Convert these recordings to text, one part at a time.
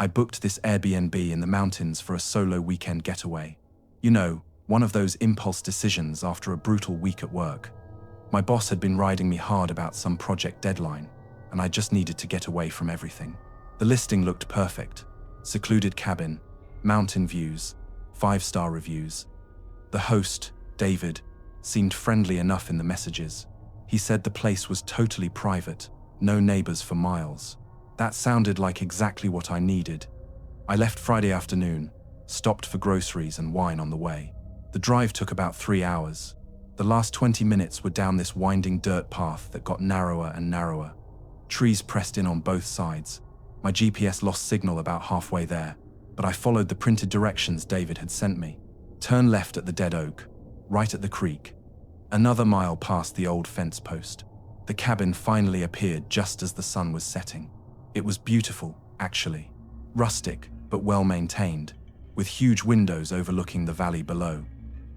I booked this Airbnb in the mountains for a solo weekend getaway. You know, one of those impulse decisions after a brutal week at work. My boss had been riding me hard about some project deadline, and I just needed to get away from everything. The listing looked perfect. Secluded cabin, mountain views, 5-star reviews. The host, David, seemed friendly enough in the messages. He said the place was totally private, no neighbors for miles. That sounded like exactly what I needed. I left Friday afternoon, stopped for groceries and wine on the way. The drive took about 3 hours. The last 20 minutes were down this winding dirt path that got narrower and narrower. Trees pressed in on both sides. My GPS lost signal about halfway there, but I followed the printed directions David had sent me. Turn left at the dead oak, right at the creek. Another mile past the old fence post. The cabin finally appeared just as the sun was setting. It was beautiful, actually. Rustic, but well-maintained, with huge windows overlooking the valley below.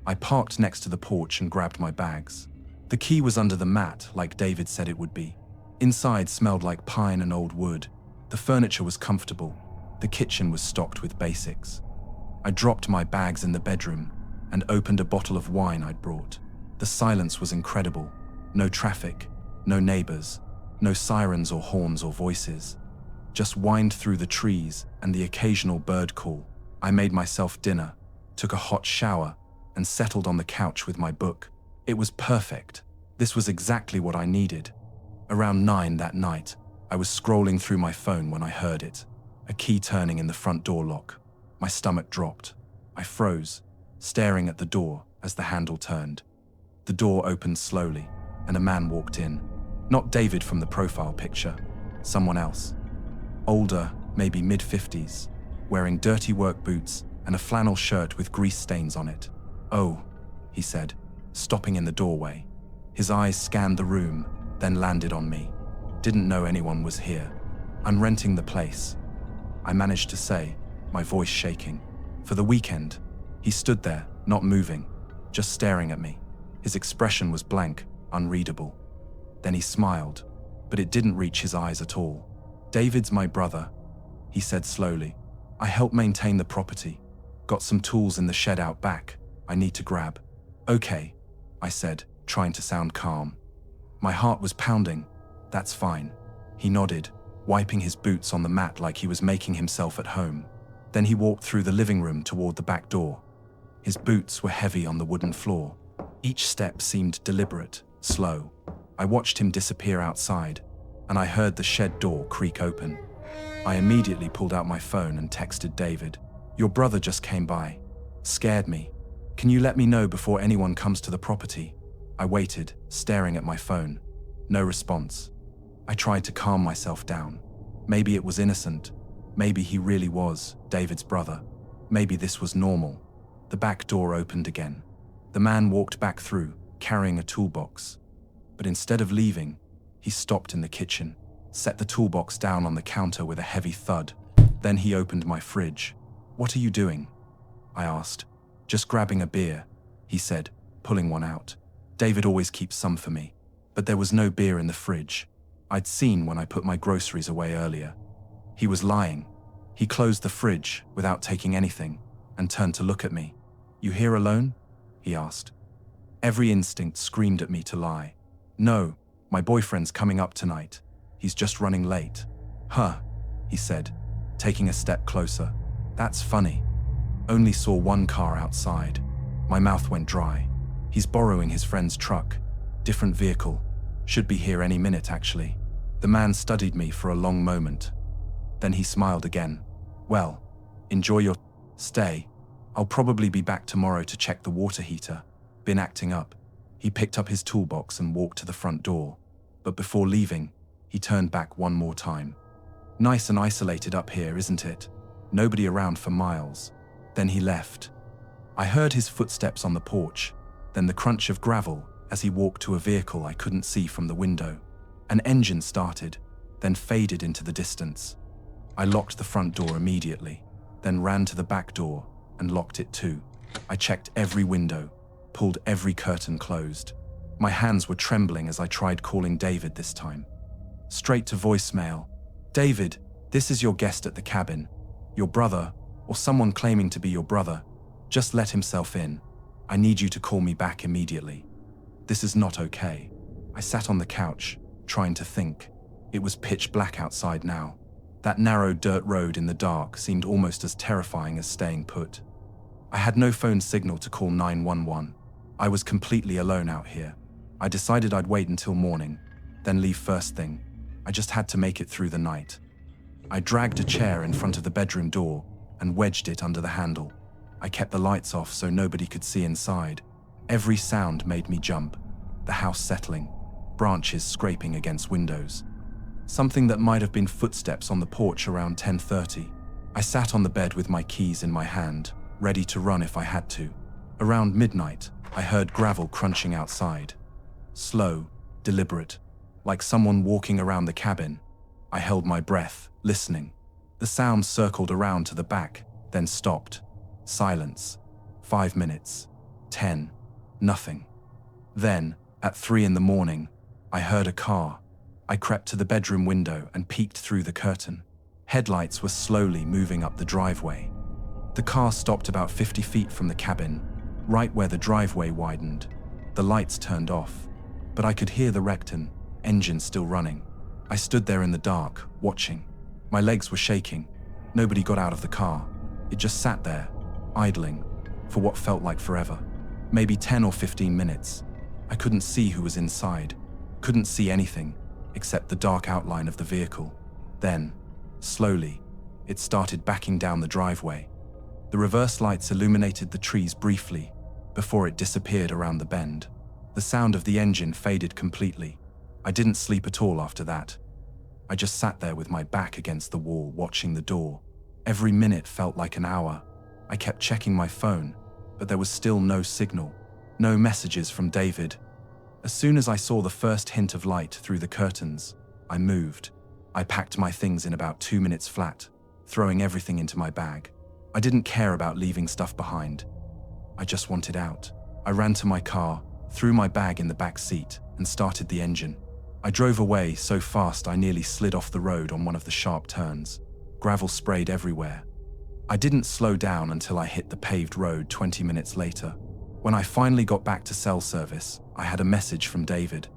I parked next to the porch and grabbed my bags. The key was under the mat, like David said it would be. Inside smelled like pine and old wood. The furniture was comfortable. The kitchen was stocked with basics. I dropped my bags in the bedroom and opened a bottle of wine I'd brought. The silence was incredible. No traffic, no neighbors, no sirens or horns or voices. Just whined through the trees and the occasional bird call. I made myself dinner, took a hot shower, and settled on the couch with my book. It was perfect. This was exactly what I needed. Around 9 that night, I was scrolling through my phone when I heard it. A key turning in the front door lock. My stomach dropped. I froze, staring at the door as the handle turned. The door opened slowly, and a man walked in. Not David from the profile picture, someone else. Older, maybe mid-50s, wearing dirty work boots and a flannel shirt with grease stains on it. "Oh," he said, stopping in the doorway. His eyes scanned the room, then landed on me. "Didn't know anyone was here. I'm renting the place," I managed to say, my voice shaking. "For the weekend." He stood there, not moving, just staring at me. His expression was blank, unreadable. Then he smiled, but it didn't reach his eyes at all. "David's my brother," he said slowly. "I help maintain the property. Got some tools in the shed out back I need to grab." "Okay," I said, trying to sound calm. My heart was pounding. "That's fine." He nodded, wiping his boots on the mat like he was making himself at home. Then he walked through the living room toward the back door. His boots were heavy on the wooden floor. Each step seemed deliberate, slow. I watched him disappear outside, and I heard the shed door creak open. I immediately pulled out my phone and texted David. "Your brother just came by. Scared me. Can you let me know before anyone comes to the property?" I waited, staring at my phone. No response. I tried to calm myself down. Maybe it was innocent. Maybe he really was David's brother. Maybe this was normal. The back door opened again. The man walked back through, carrying a toolbox. But instead of leaving, he stopped in the kitchen, set the toolbox down on the counter with a heavy thud. Then he opened my fridge. "What are you doing?" I asked. "Just grabbing a beer," he said, pulling one out. David always keeps some for me, but there was no beer in the fridge. I'd seen when I put my groceries away earlier. He was lying. He closed the fridge without taking anything and turned to look at me. "You here alone?" he asked. Every instinct screamed at me to lie. "No, my boyfriend's coming up tonight. He's just running late." "Huh," he said, taking a step closer. "That's funny. Only saw one car outside." My mouth went dry. "He's borrowing his friend's truck. Different vehicle. Should be here any minute, actually." The man studied me for a long moment. Then he smiled again. "Well, enjoy your stay. I'll probably be back tomorrow to check the water heater. Been acting up." He picked up his toolbox and walked to the front door. But before leaving, he turned back one more time. "Nice and isolated up here, isn't it? Nobody around for miles." Then he left. I heard his footsteps on the porch, then the crunch of gravel as he walked to a vehicle I couldn't see from the window. An engine started, then faded into the distance. I locked the front door immediately, then ran to the back door and locked it too. I checked every window, pulled every curtain closed. My hands were trembling as I tried calling David this time. Straight to voicemail. "David, this is your guest at the cabin. Your brother, or someone claiming to be your brother, just let himself in. I need you to call me back immediately. This is not okay. I sat on the couch, trying to think. It was pitch black outside now. That narrow dirt road in the dark seemed almost as terrifying as staying put. I had no phone signal to call 911. I was completely alone out here. I decided I'd wait until morning, then leave first thing. I just had to make it through the night. I dragged a chair in front of the bedroom door and wedged it under the handle. I kept the lights off so nobody could see inside. Every sound made me jump. The house settling, branches scraping against windows. Something that might have been footsteps on the porch around 10:30. I sat on the bed with my keys in my hand, ready to run if I had to. Around midnight, I heard gravel crunching outside. Slow, deliberate, like someone walking around the cabin. I held my breath, listening. The sound circled around to the back, then stopped. Silence. 5 minutes. 10. Nothing. Then, at 3 in the morning, I heard a car. I crept to the bedroom window and peeked through the curtain. Headlights were slowly moving up the driveway. The car stopped about 50 feet from the cabin, right where the driveway widened. The lights turned off, but I could hear the Recton engine still running. I stood there in the dark, watching. My legs were shaking. Nobody got out of the car. It just sat there, idling, for what felt like forever. Maybe 10 or 15 minutes. I couldn't see who was inside. Couldn't see anything, except the dark outline of the vehicle. Then, slowly, it started backing down the driveway. The reverse lights illuminated the trees briefly, before it disappeared around the bend. The sound of the engine faded completely. I didn't sleep at all after that. I just sat there with my back against the wall, watching the door. Every minute felt like an hour. I kept checking my phone, but there was still no signal. No messages from David. As soon as I saw the first hint of light through the curtains, I moved. I packed my things in about 2 minutes flat, throwing everything into my bag. I didn't care about leaving stuff behind. I just wanted out. I ran to my car, threw my bag in the back seat, and started the engine. I drove away so fast I nearly slid off the road on one of the sharp turns. Gravel sprayed everywhere. I didn't slow down until I hit the paved road 20 minutes later. When I finally got back to cell service, I had a message from David.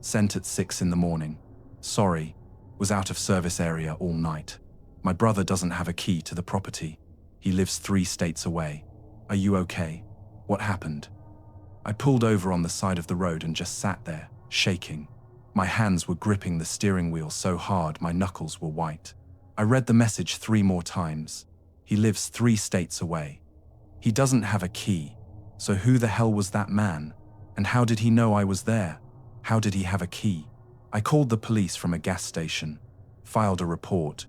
Sent at 6 in the morning. Sorry, was out of service area all night. My brother doesn't have a key to the property. He lives 3 states away. Are you okay? What happened? I pulled over on the side of the road and just sat there, shaking. My hands were gripping the steering wheel so hard my knuckles were white. I read the message 3 more times. He lives 3 states away. He doesn't have a key. So who the hell was that man? And how did he know I was there? How did he have a key? I called the police from a gas station, filed a report.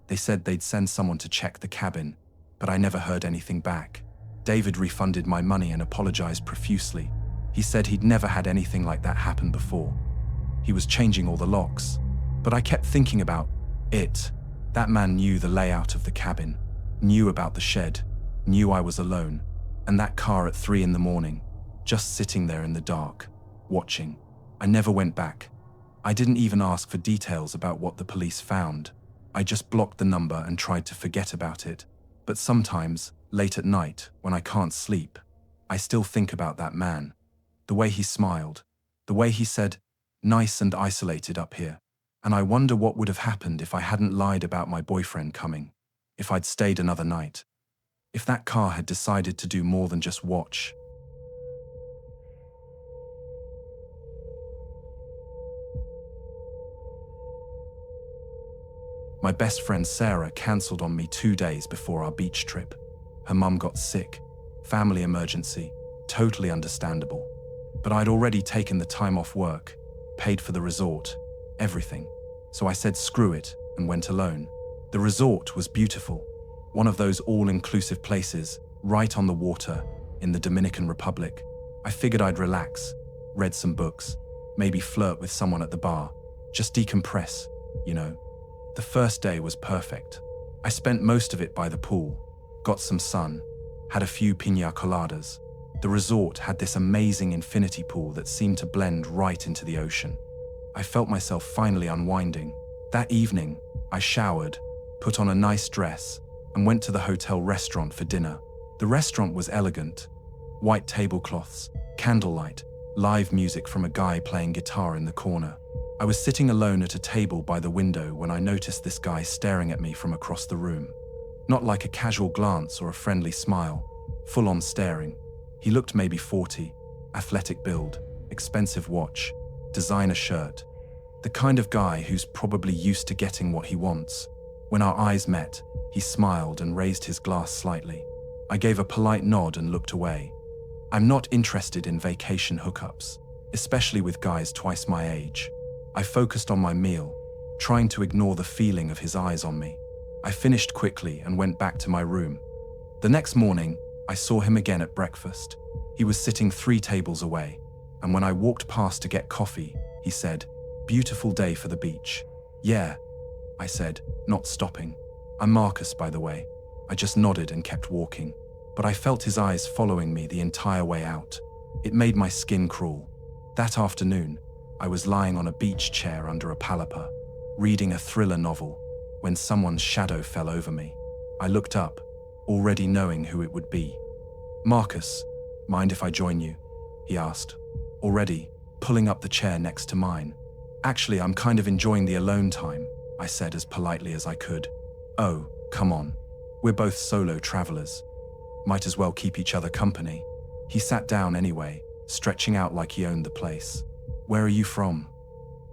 They said they'd send someone to check the cabin, but I never heard anything back. David refunded my money and apologized profusely. He said he'd never had anything like that happen before. He was changing all the locks, but I kept thinking about it. That man knew the layout of the cabin, knew about the shed, knew I was alone, and that car at 3 in the morning, just sitting there in the dark, watching. I never went back. I didn't even ask for details about what the police found. I just blocked the number and tried to forget about it. But sometimes, late at night, when I can't sleep, I still think about that man. The way he smiled, the way he said, "Nice and isolated up here." And I wonder what would have happened if I hadn't lied about my boyfriend coming, if I'd stayed another night, if that car had decided to do more than just watch. My best friend Sarah cancelled on me 2 days before our beach trip. Her mum got sick, family emergency, totally understandable. But I'd already taken the time off work, paid for the resort, everything. So I said screw it and went alone. The resort was beautiful, one of those all-inclusive places, right on the water, in the Dominican Republic. I figured I'd relax, read some books, maybe flirt with someone at the bar, just decompress, you know. The first day was perfect. I spent most of it by the pool, got some sun, had a few piña coladas. The resort had this amazing infinity pool that seemed to blend right into the ocean. I felt myself finally unwinding. That evening, I showered, put on a nice dress, and went to the hotel restaurant for dinner. The restaurant was elegant. White tablecloths, candlelight, live music from a guy playing guitar in the corner. I was sitting alone at a table by the window when I noticed this guy staring at me from across the room. Not like a casual glance or a friendly smile, full-on staring. He looked maybe 40, athletic build, expensive watch, designer shirt. The kind of guy who's probably used to getting what he wants. When our eyes met, he smiled and raised his glass slightly. I gave a polite nod and looked away. I'm not interested in vacation hookups, especially with guys twice my age. I focused on my meal, trying to ignore the feeling of his eyes on me. I finished quickly and went back to my room. The next morning, I saw him again at breakfast. He was sitting 3 tables away, and when I walked past to get coffee, he said, "Beautiful day for the beach." "Yeah," I said, not stopping. "I'm Marcus, by the way." I just nodded and kept walking, but I felt his eyes following me the entire way out. It made my skin crawl. That afternoon, I was lying on a beach chair under a palapa, reading a thriller novel, when someone's shadow fell over me. I looked up, already knowing who it would be. "Marcus, mind if I join you?" he asked, already pulling up the chair next to mine. "Actually, I'm kind of enjoying the alone time," I said as politely as I could. "Oh, come on. We're both solo travelers. Might as well keep each other company." He sat down anyway, stretching out like he owned the place. "Where are you from?"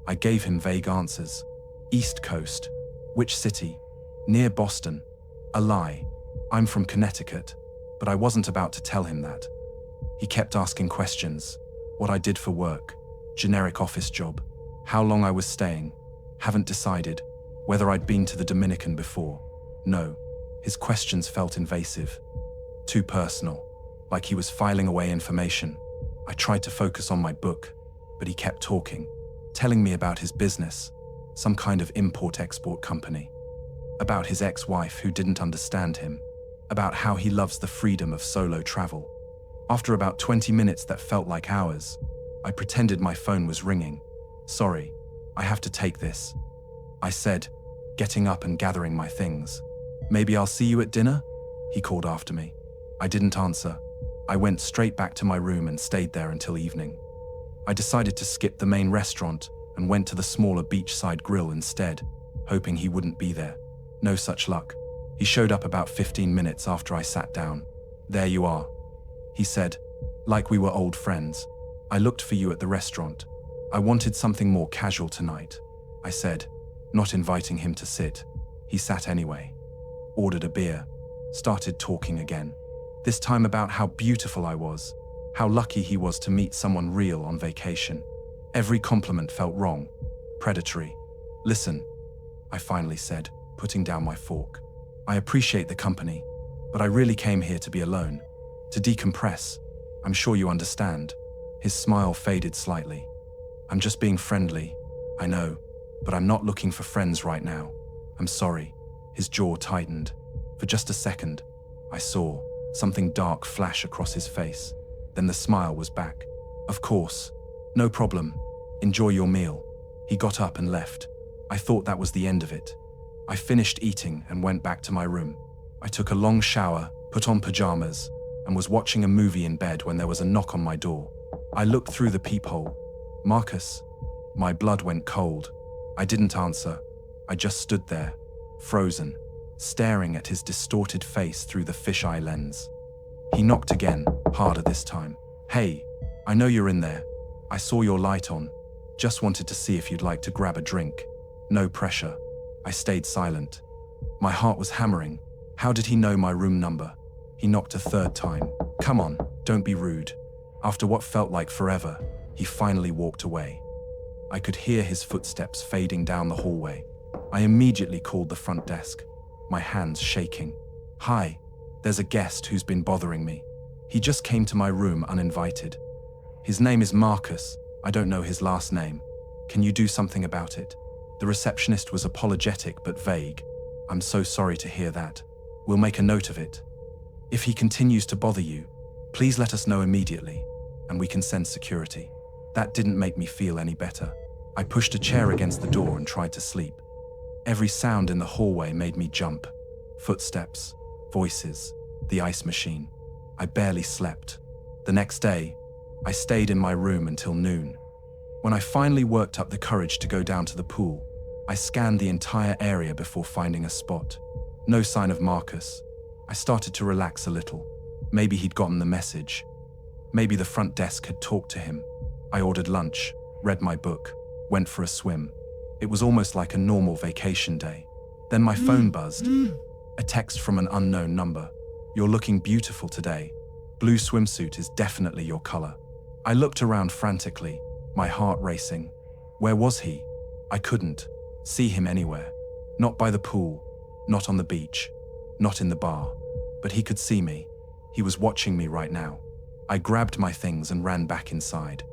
I gave him vague answers. "East Coast." "Which city?" "Near Boston." A lie. "I'm from Connecticut." But I wasn't about to tell him that. He kept asking questions. What I did for work. Generic office job. How long I was staying. Haven't decided. Whether I'd been to the Dominican before. No. His questions felt invasive. Too personal. Like he was filing away information. I tried to focus on my book, but he kept talking, telling me about his business, some kind of import-export company, about his ex-wife who didn't understand him, about how he loves the freedom of solo travel. After about 20 minutes that felt like hours, I pretended my phone was ringing. "Sorry, I have to take this," I said, getting up and gathering my things. "Maybe I'll see you at dinner?" he called after me. I didn't answer. I went straight back to my room and stayed there until evening. I decided to skip the main restaurant and went to the smaller beachside grill instead, hoping he wouldn't be there. No such luck. He showed up about 15 minutes after I sat down. "There you are," he said, like we were old friends. "I looked for you at the restaurant. I wanted something more casual tonight," I said, not inviting him to sit. He sat anyway. Ordered a beer. Started talking again. This time about how beautiful I was, how lucky he was to meet someone real on vacation. Every compliment felt wrong, predatory. "Listen," I finally said, putting down my fork. "I appreciate the company, but I really came here to be alone, to decompress. I'm sure you understand." His smile faded slightly. "I'm just being friendly, I know, but I'm not looking for friends right now. I'm sorry." His jaw tightened. For just a second, I saw something dark flash across his face. Then the smile was back. "Of course. No problem. Enjoy your meal." He got up and left. I thought that was the end of it. I finished eating and went back to my room. I took a long shower, put on pajamas, and was watching a movie in bed when there was a knock on my door. I looked through the peephole. "Marcus?" My blood went cold. I didn't answer. I just stood there, frozen, staring at his distorted face through the fisheye lens. He knocked again, harder this time. "Hey, I know you're in there. I saw your light on. Just wanted to see if you'd like to grab a drink." No pressure. I stayed silent. My heart was hammering. How did he know my room number? He knocked a 3rd time. "Come on, don't be rude." After what felt like forever, he finally walked away. I could hear his footsteps fading down the hallway. I immediately called the front desk, my hands shaking. "Hi, there's a guest who's been bothering me. He just came to my room uninvited. His name is Marcus. I don't know his last name. Can you do something about it?" The receptionist was apologetic but vague. "I'm so sorry to hear that. We'll make a note of it. If he continues to bother you, please let us know immediately, and we can send security." That didn't make me feel any better. I pushed a chair against the door and tried to sleep. Every sound in the hallway made me jump. Footsteps, voices, the ice machine. I barely slept. The next day, I stayed in my room until noon. When I finally worked up the courage to go down to the pool, I scanned the entire area before finding a spot. No sign of Marcus. I started to relax a little. Maybe he'd gotten the message. Maybe the front desk had talked to him. I ordered lunch, read my book, went for a swim. It was almost like a normal vacation day. Then my phone buzzed. A text from an unknown number. "You're looking beautiful today. Blue swimsuit is definitely your color." I looked around frantically, my heart racing. Where was he? I couldn't see him anywhere. Not by the pool, not on the beach, not in the bar. But he could see me. He was watching me right now. I grabbed my things and ran back inside.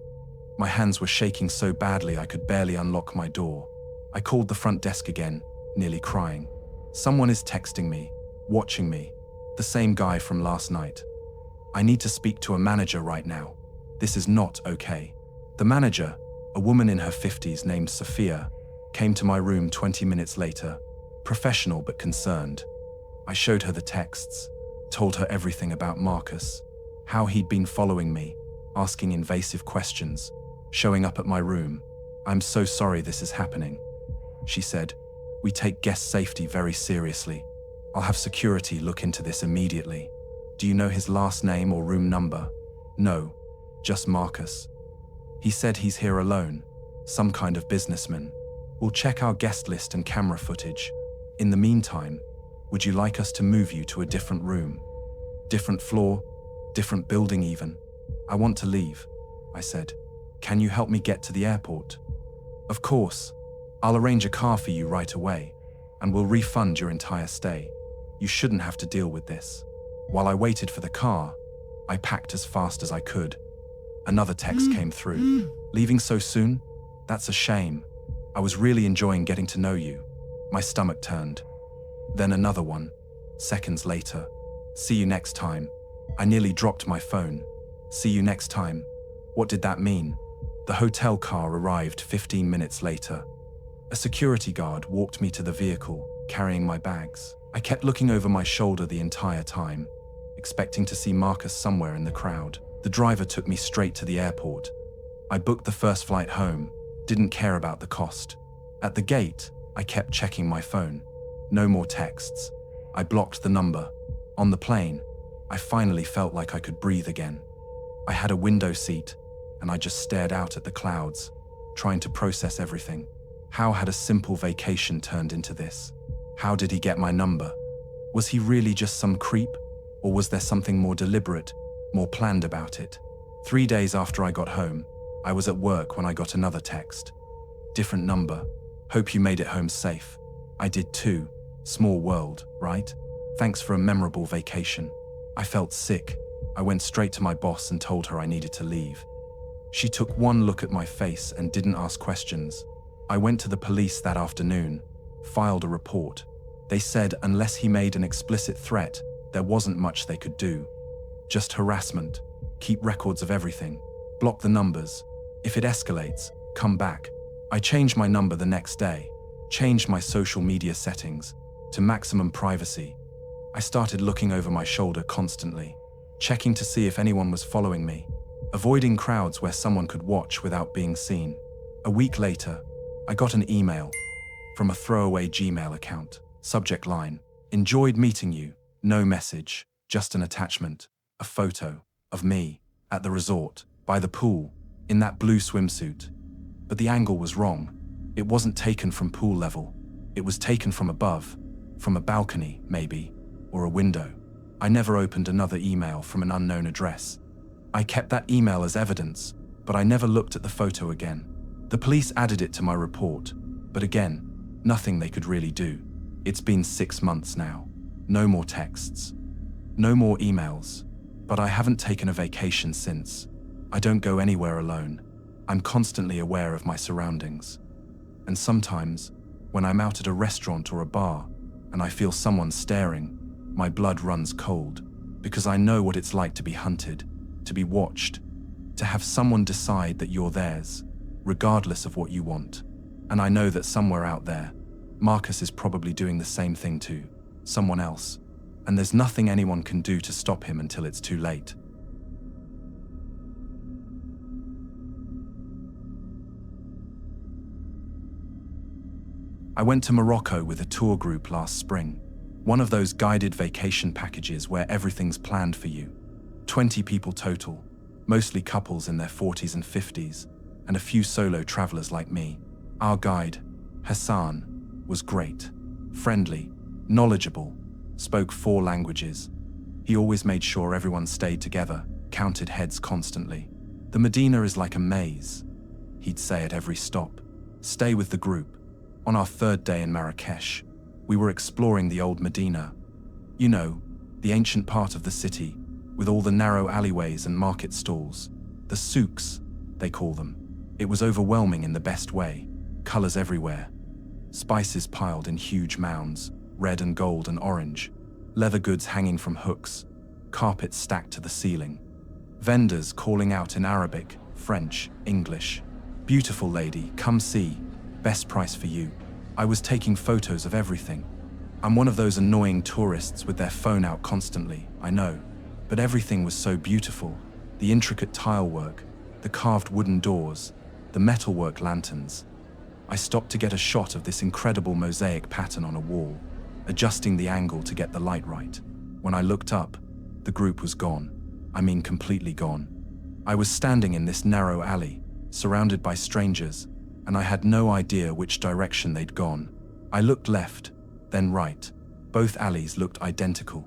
My hands were shaking so badly I could barely unlock my door. I called the front desk again, nearly crying. "Someone is texting me, watching me. The same guy from last night. I need to speak to a manager right now. This is not okay." The manager, a woman in her 50s named Sophia, came to my room 20 minutes later, professional but concerned. I showed her the texts, told her everything about Marcus, how he'd been following me, asking invasive questions, showing up at my room. "I'm so sorry this is happening," she said. "We take guest safety very seriously. I'll have security look into this immediately. Do you know his last name or room number?" "No, just Marcus. He said he's here alone, some kind of businessman. We'll check our guest list and camera footage. In the meantime, would you like us to move you to a different room? Different floor, different building even? I want to leave," I said. "Can you help me get to the airport?" "Of course. I'll arrange a car for you right away, and we'll refund your entire stay. You shouldn't have to deal with this." While I waited for the car, I packed as fast as I could. Another text came through. "Leaving so soon? That's a shame. I was really enjoying getting to know you." My stomach turned. Then another one, seconds later. "See you next time." I nearly dropped my phone. "See you next time." What did that mean? The hotel car arrived 15 minutes later. A security guard walked me to the vehicle, carrying my bags. I kept looking over my shoulder the entire time, expecting to see Marcus somewhere in the crowd. The driver took me straight to the airport. I booked the first flight home, didn't care about the cost. At the gate, I kept checking my phone. No more texts. I blocked the number. On the plane, I finally felt like I could breathe again. I had a window seat, and I just stared out at the clouds, trying to process everything. How had a simple vacation turned into this? How did he get my number? Was he really just some creep, or was there something more deliberate, more planned about it? 3 days after I got home, I was at work when I got another text. "Different number. Hope you made it home safe." I did too. Small world, right? Thanks for a memorable vacation. I felt sick. I went straight to my boss and told her I needed to leave. She took one look at my face and didn't ask questions. I went to the police that afternoon, filed a report. They said unless he made an explicit threat, there wasn't much they could do. Just harassment. Keep records of everything. Block the numbers. If it escalates, come back. I changed my number the next day, changed my social media settings to maximum privacy. I started looking over my shoulder constantly, checking to see if anyone was following me, avoiding crowds where someone could watch without being seen. A week later, I got an email from a throwaway Gmail account. Subject line: "Enjoyed meeting you." No message, just an attachment, a photo of me at the resort, by the pool, in that blue swimsuit. But the angle was wrong. It wasn't taken from pool level. It was taken from above, from a balcony, maybe, or a window. I never opened another email from an unknown address. I kept that email as evidence, but I never looked at the photo again. The police added it to my report, but again, nothing they could really do. It's been 6 months now. No more texts. No more emails. But I haven't taken a vacation since. I don't go anywhere alone. I'm constantly aware of my surroundings. And sometimes, when I'm out at a restaurant or a bar, and I feel someone staring, my blood runs cold, because I know what it's like to be hunted, to be watched, to have someone decide that you're theirs, regardless of what you want. And I know that somewhere out there, Marcus is probably doing the same thing too. someone else, and there's nothing anyone can do to stop him until it's too late. I went to Morocco with a tour group last spring, one of those guided vacation packages where everything's planned for you. 20 people total, mostly couples in their 40s and 50s, and a few solo travelers like me. Our guide, Hassan, was great, friendly, knowledgeable, spoke 4 languages. He always made sure everyone stayed together, counted heads constantly. The Medina is like a maze, he'd say at every stop. Stay with the group. On our 3rd day in Marrakesh, we were exploring the old Medina. You know, the ancient part of the city, with all the narrow alleyways and market stalls. The souks, they call them. It was overwhelming in the best way. Colors everywhere. Spices piled in huge mounds, red and gold and orange. Leather goods hanging from hooks. Carpets stacked to the ceiling. Vendors calling out in Arabic, French, English. Beautiful lady, come see. Best price for you. I was taking photos of everything. I'm one of those annoying tourists with their phone out constantly, I know. But everything was so beautiful. The intricate tile work, the carved wooden doors, the metalwork lanterns. I stopped to get a shot of this incredible mosaic pattern on a wall, adjusting the angle to get the light right. When I looked up, the group was gone. I mean completely gone. I was standing in this narrow alley, surrounded by strangers, and I had no idea which direction they'd gone. I looked left, then right. Both alleys looked identical.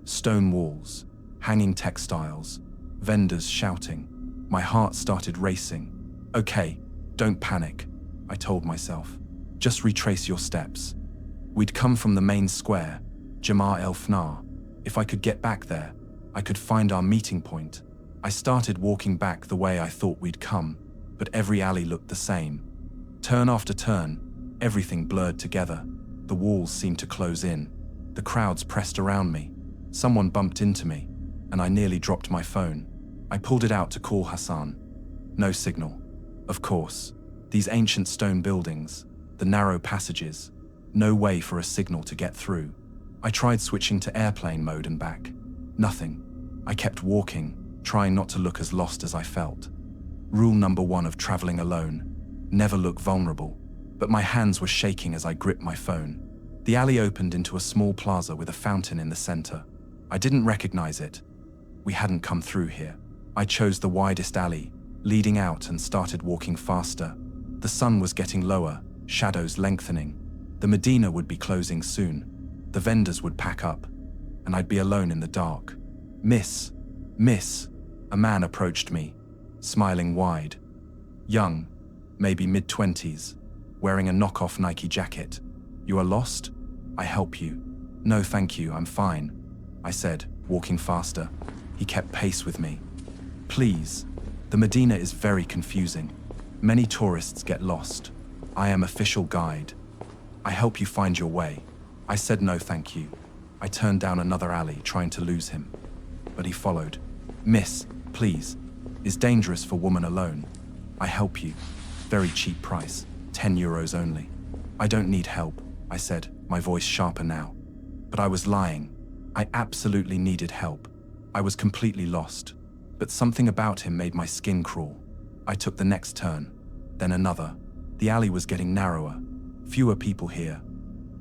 Stone walls, hanging textiles, vendors shouting. My heart started racing. Okay, don't panic, I told myself. Just retrace your steps. We'd come from the main square, Jamar El Fnar. If I could get back there, I could find our meeting point. I started walking back the way I thought we'd come, but every alley looked the same. Turn after turn, everything blurred together. The walls seemed to close in. The crowds pressed around me. Someone bumped into me, and I nearly dropped my phone. I pulled it out to call Hassan. No signal. Of course, these ancient stone buildings, the narrow passages, no way for a signal to get through. I tried switching to airplane mode and back. Nothing. I kept walking, trying not to look as lost as I felt. Rule number 1 of traveling alone: never look vulnerable. But my hands were shaking as I gripped my phone. The alley opened into a small plaza with a fountain in the center. I didn't recognize it. We hadn't come through here. I chose the widest alley, leading out, and started walking faster. The sun was getting lower, shadows lengthening. The Medina would be closing soon. The vendors would pack up, and I'd be alone in the dark. Miss, a man approached me, smiling wide. Young, maybe mid-20s, wearing a knockoff Nike jacket. You are lost? I help you. No, thank you, I'm fine, I said, walking faster. He kept pace with me. Please, the Medina is very confusing. Many tourists get lost. I am official guide. I help you find your way. I said no, thank you. I turned down another alley, trying to lose him. But he followed. Miss, please, is dangerous for woman alone. I help you. Very cheap price, 10 euros only. I don't need help, I said, my voice sharper now. But I was lying. I absolutely needed help. I was completely lost. But something about him made my skin crawl. I took the next turn, then another. The alley was getting narrower. Fewer people here.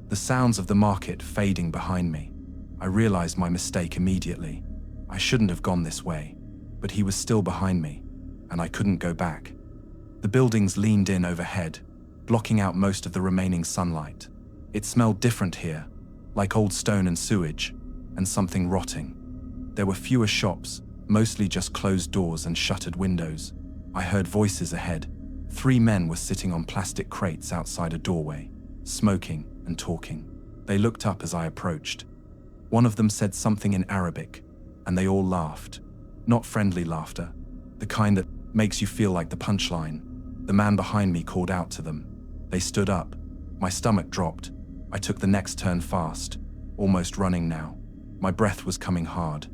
The sounds of the market fading behind me. I realized my mistake immediately. I shouldn't have gone this way. But he was still behind me, and I couldn't go back. The buildings leaned in overhead, blocking out most of the remaining sunlight. It smelled different here, like old stone and sewage, and something rotting. There were fewer shops, mostly just closed doors and shuttered windows. I heard voices ahead. 3 men were sitting on plastic crates outside a doorway, smoking and talking. They looked up as I approached. One of them said something in Arabic, and they all laughed. Not friendly laughter, the kind that makes you feel like the punchline. The man behind me called out to them. They stood up. My stomach dropped. I took the next turn fast, almost running now. My breath was coming hard.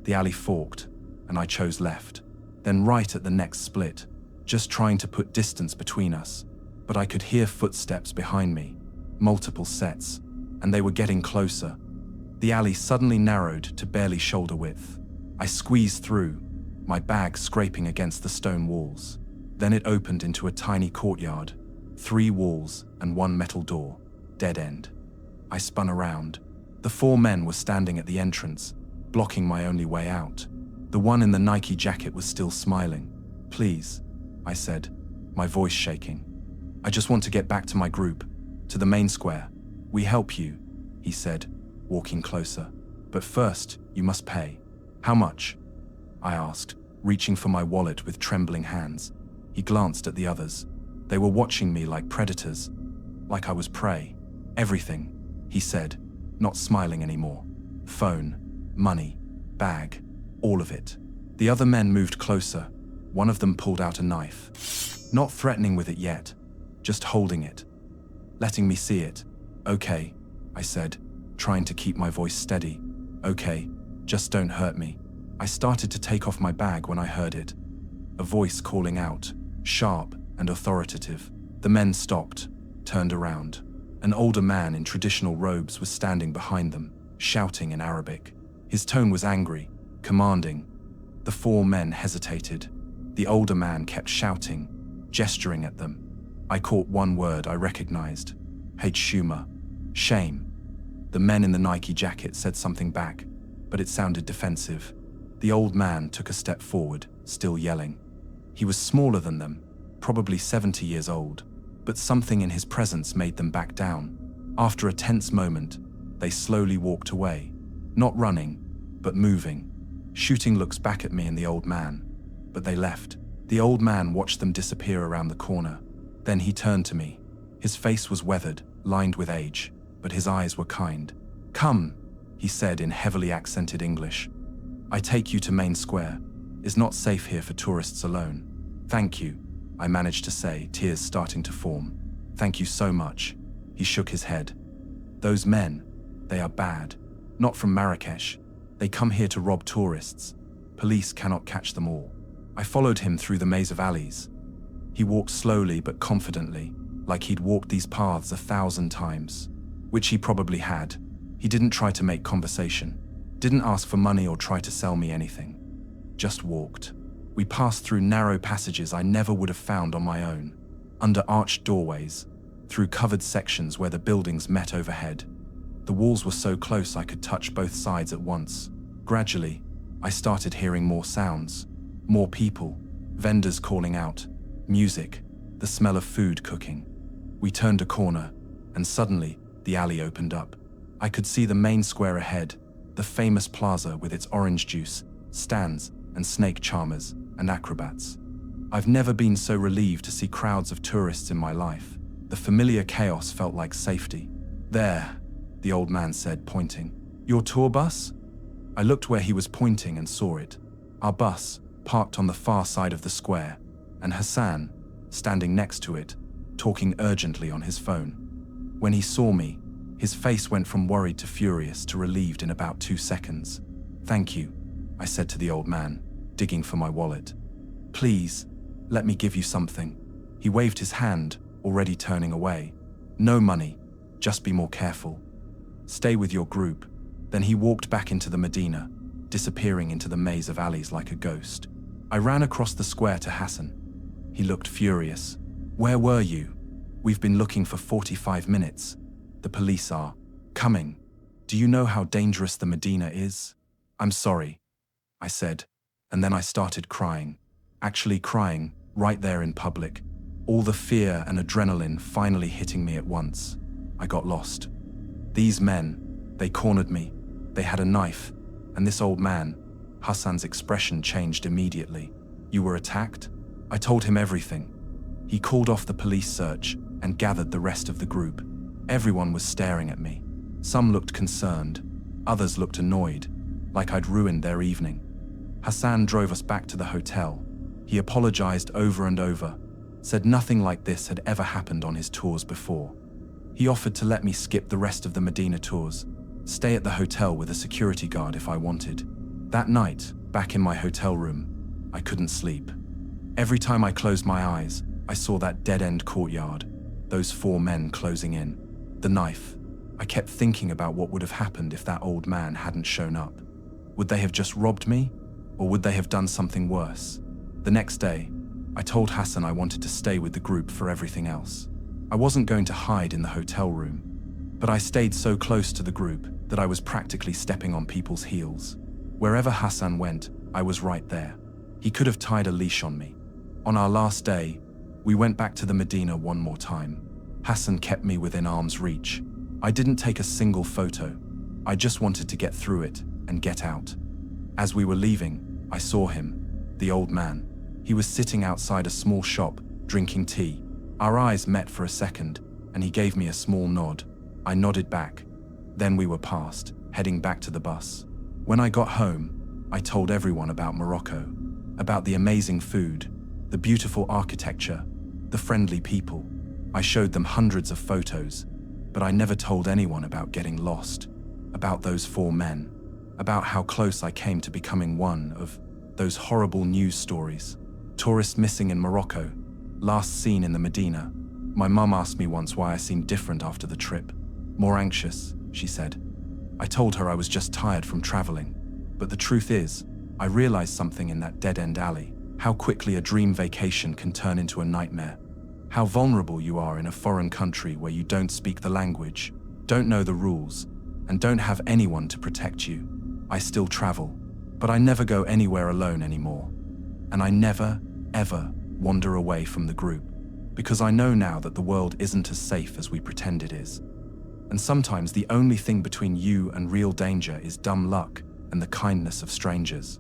The alley forked, and I chose left, then right at the next split, just trying to put distance between us. But I could hear footsteps behind me, multiple sets, and they were getting closer. The alley suddenly narrowed to barely shoulder width. I squeezed through, my bag scraping against the stone walls. Then it opened into a tiny courtyard, 3 walls and 1 metal door, dead end. I spun around. The 4 men were standing at the entrance, blocking my only way out. The one in the Nike jacket was still smiling. "Please," I said, my voice shaking. "I just want to get back to my group, to the main square." "We help you," he said, walking closer. "But first, you must pay." "How much?" I asked, reaching for my wallet with trembling hands. He glanced at the others. They were watching me like predators, like I was prey. "Everything," he said, not smiling anymore. "Phone, money, bag, all of it." The other men moved closer. One of them pulled out a knife. Not threatening with it yet, just holding it, letting me see it. "Okay," I said, trying to keep my voice steady. "Okay, just don't hurt me." I started to take off my bag when I heard it. A voice calling out, sharp and authoritative. The men stopped, turned around. An older man in traditional robes was standing behind them, shouting in Arabic. His tone was angry, commanding. The 4 men hesitated. The older man kept shouting, gesturing at them. I caught one word I recognized. Hshuma, shame. The men in the Nike jacket said something back, but it sounded defensive. The old man took a step forward, still yelling. He was smaller than them, probably 70 years old, but something in his presence made them back down. After a tense moment, they slowly walked away, not running, but moving, shooting looks back at me and the old man. But they left. The old man watched them disappear around the corner. Then he turned to me. His face was weathered, lined with age, but his eyes were kind. "Come," he said in heavily accented English. "I take you to Main Square. It's not safe here for tourists alone." "Thank you," I managed to say, tears starting to form. "Thank you so much." He shook his head. "Those men, they are bad. Not from Marrakesh. They come here to rob tourists. Police cannot catch them all." I followed him through the maze of alleys. He walked slowly but confidently, like he'd walked these paths 1,000 times, which he probably had. He didn't try to make conversation, didn't ask for money or try to sell me anything. Just walked. We passed through narrow passages I never would have found on my own, under arched doorways, through covered sections where the buildings met overhead. The walls were so close I could touch both sides at once. Gradually, I started hearing more sounds, more people, vendors calling out, music, the smell of food cooking. We turned a corner, and suddenly, the alley opened up. I could see the main square ahead, the famous plaza with its orange juice, stands, and snake charmers, and acrobats. I've never been so relieved to see crowds of tourists in my life. The familiar chaos felt like safety. "There," the old man said, pointing. "Your tour bus?" I looked where he was pointing and saw it. Our bus, parked on the far side of the square, and Hassan, standing next to it, talking urgently on his phone. When he saw me, his face went from worried to furious to relieved in about 2 seconds. "Thank you," I said to the old man, digging for my wallet. "Please, let me give you something." He waved his hand, already turning away. "No money, just be more careful. Stay with your group." Then he walked back into the Medina, disappearing into the maze of alleys like a ghost. I ran across the square to Hassan. He looked furious. "Where were you? We've been looking for 45 minutes. The police are coming. Do you know how dangerous the Medina is?" "I'm sorry," I said, and then I started crying. Actually crying, right there in public. All the fear and adrenaline finally hitting me at once. I got lost. These men, they cornered me. They had a knife, and this old man, Hassan's expression changed immediately. "You were attacked?" I told him everything. He called off the police search and gathered the rest of the group. Everyone was staring at me. Some looked concerned, others looked annoyed, like I'd ruined their evening. Hassan drove us back to the hotel. He apologized over and over, said nothing like this had ever happened on his tours before. He offered to let me skip the rest of the Medina tours, stay at the hotel with a security guard if I wanted. That night, back in my hotel room, I couldn't sleep. Every time I closed my eyes, I saw that dead-end courtyard, those 4 men closing in, the knife, I kept thinking about what would have happened if that old man hadn't shown up. Would they have just robbed me? Or would they have done something worse? The next day, I told Hassan I wanted to stay with the group for everything else. I wasn't going to hide in the hotel room, but I stayed so close to the group that I was practically stepping on people's heels. Wherever Hassan went, I was right there. He could have tied a leash on me. On our last day, we went back to the Medina one more time. Hassan kept me within arm's reach. I didn't take a single photo. I just wanted to get through it and get out. As we were leaving, I saw him, the old man. He was sitting outside a small shop, drinking tea. Our eyes met for a second, and he gave me a small nod. I nodded back. Then we were past, heading back to the bus. When I got home, I told everyone about Morocco, about the amazing food, the beautiful architecture, the friendly people. I showed them hundreds of photos, but I never told anyone about getting lost, about those 4 men, about how close I came to becoming one of those horrible news stories. Tourists missing in Morocco, last seen in the Medina. My mum asked me once why I seemed different after the trip. More anxious, she said. I told her I was just tired from traveling. But the truth is, I realized something in that dead-end alley, how quickly a dream vacation can turn into a nightmare. How vulnerable you are in a foreign country where you don't speak the language, don't know the rules, and don't have anyone to protect you. I still travel, but I never go anywhere alone anymore. And I never, ever wander away from the group, because I know now that the world isn't as safe as we pretend it is. And sometimes the only thing between you and real danger is dumb luck and the kindness of strangers.